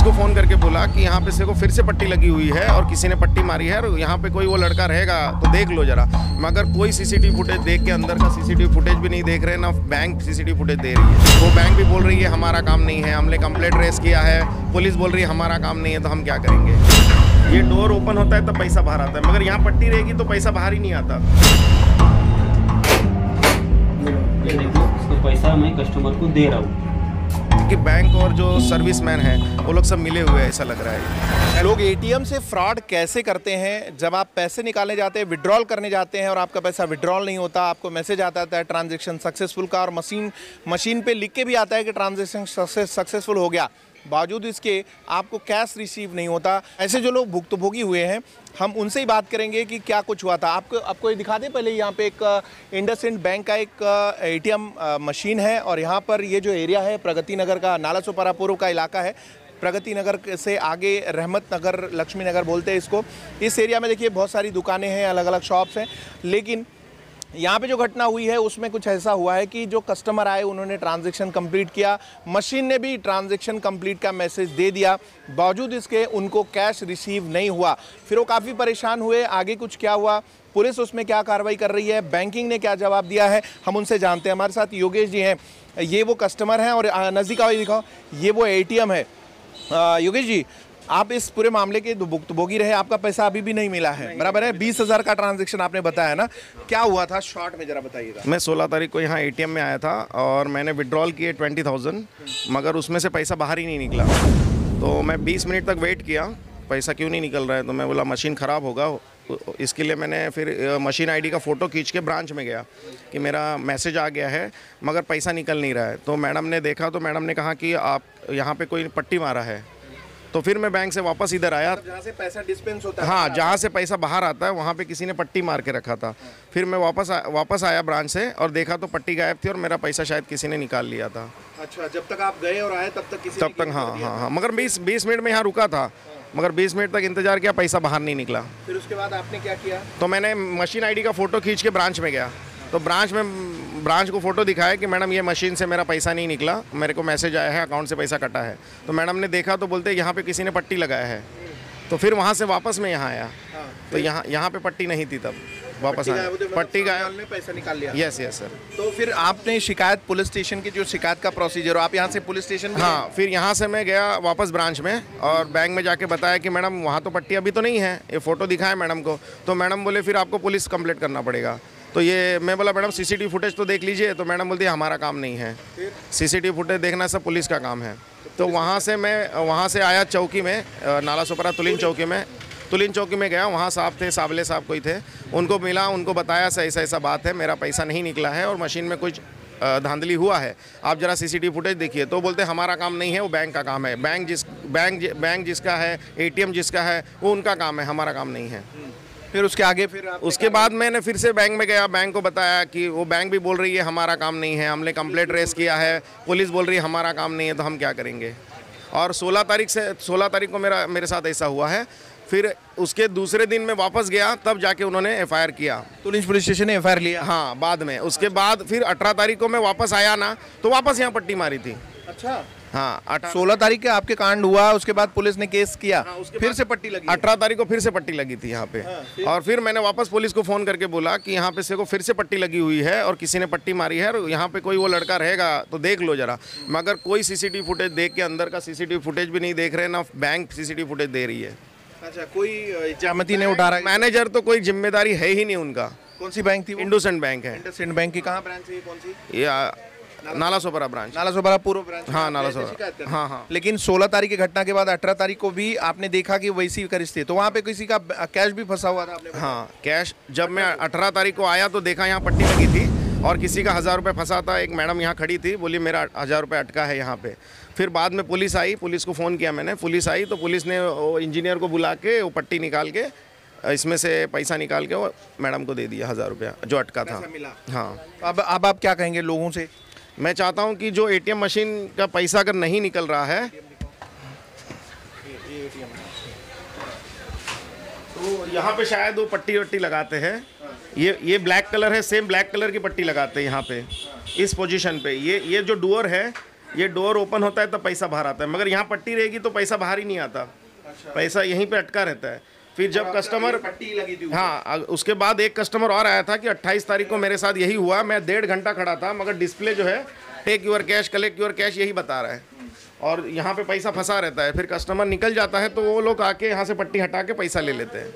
को फ़ोन करके बोला कि यहाँ पे से को फिर से पट्टी लगी हुई है और किसी ने पट्टी मारी है और यहाँ पे कोई वो लड़का रहेगा तो देख लो ज़रा। मगर कोई सीसीटीवी फुटेज देख के अंदर का सीसीटीवी फुटेज भी नहीं देख रहे, ना बैंक सीसीटीवी फुटेज दे रही है। वो बैंक भी बोल रही है हमारा काम नहीं है, हमने कंप्लेंट रेस किया है, पुलिस बोल रही है हमारा काम नहीं है, तो हम क्या करेंगे। ये डोर ओपन होता है तब पैसा बाहर आता है, मगर यहाँ पट्टी रहेगी तो पैसा बाहर ही नहीं आता। ये देखो, इसको पैसा मैं कस्टमर को दे रहा हूँ कि बैंक और जो सर्विसमैन है वो लोग सब मिले हुए हैं, ऐसा लग रहा है। लोग एटीएम से फ्रॉड कैसे करते हैं? जब आप पैसे निकालने जाते हैं, विड्रॉल करने जाते हैं और आपका पैसा विड्रॉल नहीं होता, आपको मैसेज आता है ट्रांजैक्शन सक्सेसफुल का और मशीन पे लिख के भी आता है कि ट्रांजैक्शन सक्सेसफुल हो गया, बावजूद इसके आपको कैश रिसीव नहीं होता। ऐसे जो लोग भुक्तभोगी हुए हैं, हम उनसे ही बात करेंगे कि क्या कुछ हुआ था। आपको ये दिखा दें, पहले यहाँ पे एक इंडसइंड बैंक का एक एटीएम मशीन है और यहाँ पर ये जो एरिया है प्रगति नगर का, नालासोपारा पूर्व का इलाका है। प्रगति नगर से आगे रहमत नगर, लक्ष्मी नगर बोलते हैं इसको। इस एरिया में देखिए बहुत सारी दुकानें हैं, अलग अलग शॉप्स हैं, लेकिन यहाँ पे जो घटना हुई है उसमें कुछ ऐसा हुआ है कि जो कस्टमर आए उन्होंने ट्रांजैक्शन कंप्लीट किया, मशीन ने भी ट्रांजैक्शन कंप्लीट का मैसेज दे दिया, बावजूद इसके उनको कैश रिसीव नहीं हुआ। फिर वो काफ़ी परेशान हुए। आगे कुछ क्या हुआ, पुलिस उसमें क्या कार्रवाई कर रही है, बैंकिंग ने क्या जवाब दिया है, हम उनसे जानते हैं। हमारे साथ योगेश जी हैं, ये वो कस्टमर हैं और नज़दीक आओ, दिखाओ, ये वो ATM है। योगेश जी, आप इस पूरे मामले के भुक्तभोगी रहे, आपका पैसा अभी भी नहीं मिला है, बराबर है? 20,000 का ट्रांजैक्शन आपने बताया ना, क्या हुआ था शॉर्ट में जरा बताइएगा। मैं 16 तारीख को यहाँ ATM में आया था और मैंने विड्रॉल किए 20,000, मगर उसमें से पैसा बाहर ही नहीं निकला। तो मैं 20 मिनट तक वेट किया, पैसा क्यों नहीं निकल रहा है, तो मैं बोला मशीन ख़राब होगा। इसके लिए मैंने फिर मशीन ID का फ़ोटो खींच के ब्रांच में गया कि मेरा मैसेज आ गया है मगर पैसा निकल नहीं रहा है। तो मैडम ने देखा तो मैडम ने कहा कि आप यहाँ पे कोई पट्टी मारा है। तो फिर मैं बैंक से वापस इधर आया, जहाँ से पैसा डिस्पेंस होता है, हाँ, जहाँ से पैसा बाहर आता है वहाँ पे किसी ने पट्टी मार के रखा था। फिर मैं वापस आया ब्रांच से और देखा तो पट्टी गायब थी और मेरा पैसा शायद किसी ने निकाल लिया था। अच्छा, जब तक आप गए और आए तब तक हाँ, मगर 20 मिनट में यहाँ रुका था, मगर 20 मिनट तक इंतजार किया, पैसा बाहर नहीं निकला। फिर उसके बाद आपने क्या किया? तो मैंने मशीन ID का फ़ोटो खींच के ब्रांच में गया, तो ब्रांच को फ़ोटो दिखाया कि मैडम ये मशीन से मेरा पैसा नहीं निकला, मेरे को मैसेज आया है अकाउंट से पैसा कटा है। तो मैडम ने देखा तो बोलते यहाँ पे किसी ने पट्टी लगाया है। तो फिर वहाँ से वापस मैं यहाँ आया, तो यहाँ पे पट्टी नहीं थी, तब वापस आया, पट्टी गायब में पैसा निकाल लिया। Yes sir. तो फिर आपने शिकायत पुलिस स्टेशन की, जो शिकायत का प्रोसीजर हो, आप यहाँ से पुलिस स्टेशन? हाँ, फिर यहाँ से मैं गया वापस ब्रांच में और बैंक में जाके बताया कि मैडम वहाँ तो पट्टी अभी तो नहीं है, ये फ़ोटो दिखाया मैडम को। तो मैडम बोले फिर आपको पुलिस कंप्लेंट करना पड़ेगा। तो ये मैं बोला मैडम सीसीटीवी फुटेज तो देख लीजिए। तो मैडम बोलती है हमारा काम नहीं है, सीसीटीवी फुटेज देखना सब पुलिस का काम है। तो वहाँ से आया चौकी में, नालासोपारा तुलिन चौकी में गया, वहाँ साहब थे, साबले साहब कोई थे, उनको मिला, उनको बताया ऐसा बात है, मेरा पैसा नहीं निकला है और मशीन में कुछ धांधली हुआ है, आप जरा सीसीटीवी फुटेज देखिए। तो बोलते हमारा काम नहीं है, वो बैंक का काम है, बैंक जिसका है, ATM जिसका है, वो उनका काम है, हमारा काम नहीं है। फिर उसके आगे उसके बाद मैंने फिर से बैंक में गया, बैंक को बताया कि वो बैंक भी बोल रही है हमारा काम नहीं है, हमने कंप्लेंट रेस किया है, पुलिस बोल रही है हमारा काम नहीं है, तो हम क्या करेंगे। और 16 तारीख को मेरे साथ ऐसा हुआ है। फिर उसके दूसरे दिन मैं वापस गया, तब जाके उन्होंने FIR किया, तुलिन पुलिस स्टेशन ने FIR लिया। हाँ, बाद में। उसके बाद फिर 18 तारीख को मैं वापस आया ना, तो वापस यहाँ पट्टी मारी थी। अच्छा, हाँ, 16 तारीख के आपके कांड हुआ, उसके बाद पुलिस ने केस किया, फिर से पट्टी लगी। 18 तारीख को फिर से पट्टी लगी थी यहाँ पे। और फिर मैंने वापस पुलिस को फ़ोन करके बोला कि यहाँ पे से को फिर से पट्टी लगी हुई है और किसी ने पट्टी मारी है और यहाँ पे कोई वो लड़का रहेगा तो देख लो ज़रा। मगर कोई सीसीटीवी फुटेज देख के अंदर का सीसीटीवी फुटेज भी नहीं देख रहे, ना बैंक सीसीटीवी फुटेज दे रही है। अच्छा, कोई जहमती नहीं उठा रहा है? मैनेजर तो कोई जिम्मेदारी है ही नहीं उनका। कौन सी बैंक थी? इंडसइंड बैंक है। इंडसइंड बैंक की कहाँ ब्रांच है, कौन सी? ये नालासोपारा ब्रांच, नालासोपारा पूर्व ब्रांच। हाँ, नालासोपारा। हाँ। लेकिन 16 तारीख की घटना के बाद 18 तारीख को भी आपने देखा कि वैसी परिस्थिति, तो वहाँ पे किसी का कैश भी फंसा हुआ था आपने? हाँ, कैश जब मैं 18 तारीख को आया तो देखा यहाँ पट्टी लगी थी और किसी का 1000 रुपये फंसा था। एक मैडम यहाँ खड़ी थी, बोली मेरा 1000 रुपये अटका है यहाँ पे। फिर बाद में पुलिस आई, पुलिस को फ़ोन किया मैंने, पुलिस आई तो पुलिस ने वो इंजीनियर को बुला के वो पट्टी निकाल के इसमें से पैसा निकाल के वो मैडम को दे दिया, 1000 रुपया जो अटका था। हाँ। अब आप क्या कहेंगे लोगों से? मैं चाहता हूँ कि जो ATM मशीन का पैसा अगर नहीं निकल रहा है तो यहाँ पे शायद वो पट्टी वट्टी लगाते हैं। ये ब्लैक कलर है, सेम ब्लैक कलर की पट्टी लगाते हैं यहाँ पे, इस पोजीशन पे। ये जो डोर है ये डोर ओपन होता है तब पैसा बाहर आता है, मगर यहाँ पट्टी रहेगी तो पैसा बाहर ही नहीं आता, पैसा यहीं पे अटका रहता है। फिर जब कस्टमर पट्टी लगी थी, हाँ, उसके बाद एक कस्टमर और आया था कि 28 तारीख को मेरे साथ यही हुआ, मैं 1.5 घंटा खड़ा था, मगर डिस्प्ले जो है take your cash, collect your cash यही बता रहा है, और यहाँ पे पैसा फंसा रहता है। फिर कस्टमर निकल जाता है तो वो लोग आके यहाँ से पट्टी हटा के पैसा ले लेते हैं।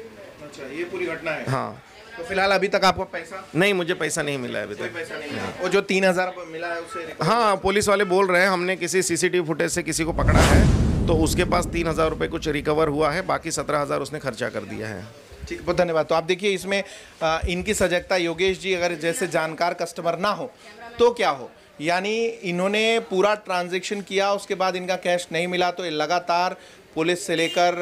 अच्छा, ये पूरी घटना है। हाँ, तो फिलहाल अभी तक आपको पैसा नहीं, मुझे पैसा नहीं मिला है अभी तक। पैसा नहीं मिला, वो जो 3000 मिला है उससे हाँ, पुलिस वाले बोल रहे हैं हमने किसी सीसीटीवी फुटेज से किसी को पकड़ा है तो उसके पास 3000 रुपये कुछ रिकवर हुआ है, बाकी 17,000 उसने खर्चा कर दिया है। ठीक, बहुत धन्यवाद। तो आप देखिए इसमें इनकी सजगता, योगेश जी अगर जैसे जानकार कस्टमर ना हो तो क्या हो, यानी इन्होंने पूरा ट्रांजैक्शन किया, उसके बाद इनका कैश नहीं मिला तो ये लगातार पुलिस से लेकर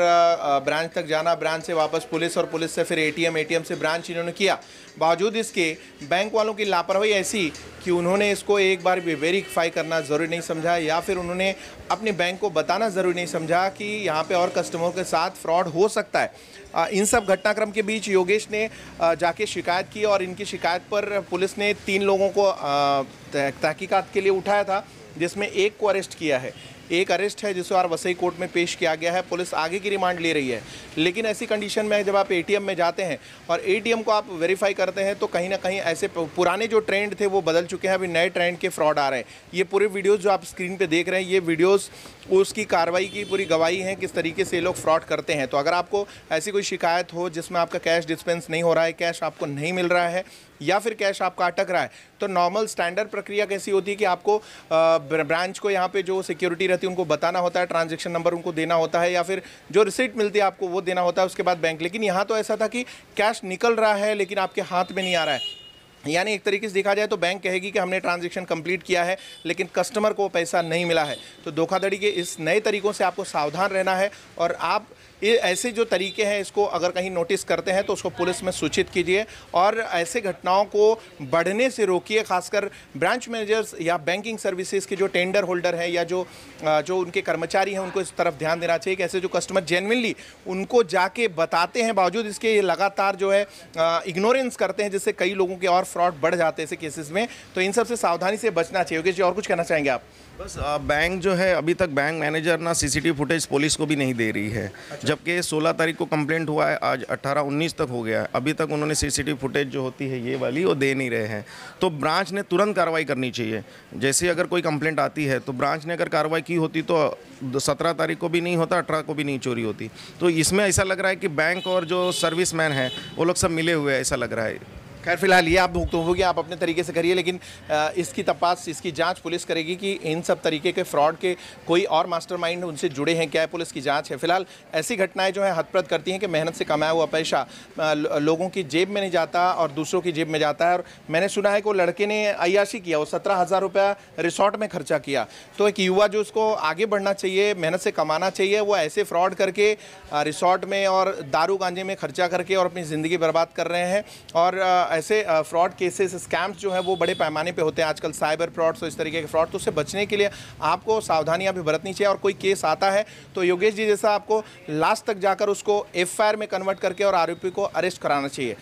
ब्रांच तक जाना, ब्रांच से वापस पुलिस और पुलिस से फिर एटीएम से ब्रांच इन्होंने किया। बावजूद इसके बैंक वालों की लापरवाही ऐसी कि उन्होंने इसको एक बार भी वेरीफाई करना ज़रूरी नहीं समझा, या फिर उन्होंने अपने बैंक को बताना ज़रूरी नहीं समझा कि यहाँ पे और कस्टमरों के साथ फ्रॉड हो सकता है। इन सब घटनाक्रम के बीच योगेश ने जाके शिकायत की और इनकी शिकायत पर पुलिस ने 3 लोगों को तहकीकात के लिए उठाया था, जिसमें एक को अरेस्ट किया है। एक अरेस्ट है जिसे और वसई कोर्ट में पेश किया गया है, पुलिस आगे की रिमांड ले रही है। लेकिन ऐसी कंडीशन में जब आप एटीएम में जाते हैं और एटीएम को आप वेरीफाई करते हैं तो कहीं ना कहीं ऐसे पुराने जो ट्रेंड थे वो बदल चुके हैं, अभी नए ट्रेंड के फ्रॉड आ रहे हैं। ये पूरे वीडियोस जो आप स्क्रीन पे देख रहे हैं, ये वीडियोस उसकी कार्रवाई की पूरी गवाही हैं किस तरीके से लोग फ्रॉड करते हैं। तो अगर आपको ऐसी कोई शिकायत हो जिसमें आपका कैश डिस्पेंस नहीं हो रहा है, कैश आपको नहीं मिल रहा है, या फिर कैश आपका अटक रहा है, तो नॉर्मल स्टैंडर्ड प्रक्रिया कैसी होती है कि आपको ब्रांच को यहाँ पे जो सिक्योरिटी रहती है उनको बताना होता है, ट्रांजैक्शन नंबर उनको देना होता है, या फिर जो रिसीट मिलती है आपको वो देना होता है, उसके बाद बैंक। लेकिन यहाँ तो ऐसा था कि कैश निकल रहा है लेकिन आपके हाथ में नहीं आ रहा है, यानी एक तरीके से देखा जाए तो बैंक कहेगी कि हमने ट्रांजैक्शन कंप्लीट किया है लेकिन कस्टमर को पैसा नहीं मिला है। तो धोखाधड़ी के इस नए तरीकों से आपको सावधान रहना है, और आप ये ऐसे जो तरीके हैं इसको अगर कहीं नोटिस करते हैं तो उसको पुलिस में सूचित कीजिए और ऐसे घटनाओं को बढ़ने से रोकिए। खासकर ब्रांच मैनेजर्स या बैंकिंग सर्विसेज के जो टेंडर होल्डर हैं या जो उनके कर्मचारी हैं उनको इस तरफ ध्यान देना चाहिए कि ऐसे जो कस्टमर जेन्युइनली उनको जाके बताते हैं, बावजूद इसके ये लगातार जो है इग्नोरेंस करते हैं, जिससे कई लोगों के और फ्रॉड बढ़ जाते हैं ऐसे केसेस में। तो इन सब से सावधानी से बचना चाहिए। योगेश जी, और कुछ कहना चाहेंगे आप? बस बैंक जो है अभी तक बैंक मैनेजर ना सीसीटीवी फुटेज पुलिस को भी नहीं दे रही है। जबकि 16 तारीख को कंप्लेंट हुआ है, आज 18-19 तक हो गया है, अभी तक उन्होंने सीसीटीवी फुटेज जो होती है ये वाली वो दे नहीं रहे हैं। तो ब्रांच ने तुरंत कार्रवाई करनी चाहिए। जैसे अगर कोई कंप्लेंट आती है तो ब्रांच ने अगर कार्रवाई की होती तो 17 तारीख को भी नहीं होता, 18 को भी नहीं चोरी होती। तो इसमें ऐसा लग रहा है कि बैंक और जो सर्विसमैन हैं वो लोग सब मिले हुए हैं, ऐसा लग रहा है। खैर फिलहाल ये आप भुगतोगे, आप अपने तरीके से करिए, लेकिन इसकी तपास, इसकी जांच पुलिस करेगी कि इन सब तरीके के फ्रॉड के कोई और मास्टरमाइंड उनसे जुड़े हैं क्या है, पुलिस की जांच है। फिलहाल ऐसी घटनाएं जो है हतप्रद करती हैं कि मेहनत से कमाया हुआ पैसा लोगों की जेब में नहीं जाता और दूसरों की जेब में जाता है। और मैंने सुना है कि वो लड़के ने अय्याशी किया, वो 17,000 रुपया रिसोर्ट में खर्चा किया। तो एक युवा जो उसको आगे बढ़ना चाहिए, मेहनत से कमाना चाहिए, वो ऐसे फ्रॉड करके रिसोर्ट में और दारू गांजे में खर्चा करके और अपनी ज़िंदगी बर्बाद कर रहे हैं। और ऐसे फ्रॉड केसेस, स्कैम्स जो है वो बड़े पैमाने पे होते हैं आजकल, साइबर फ्रॉड्स और इस तरीके के फ्रॉड। तो उससे बचने के लिए आपको सावधानियां भी बरतनी चाहिए। और कोई केस आता है तो योगेश जी जैसा आपको लास्ट तक जाकर उसको एफआईआर में कन्वर्ट करके और आरोपी को अरेस्ट कराना चाहिए।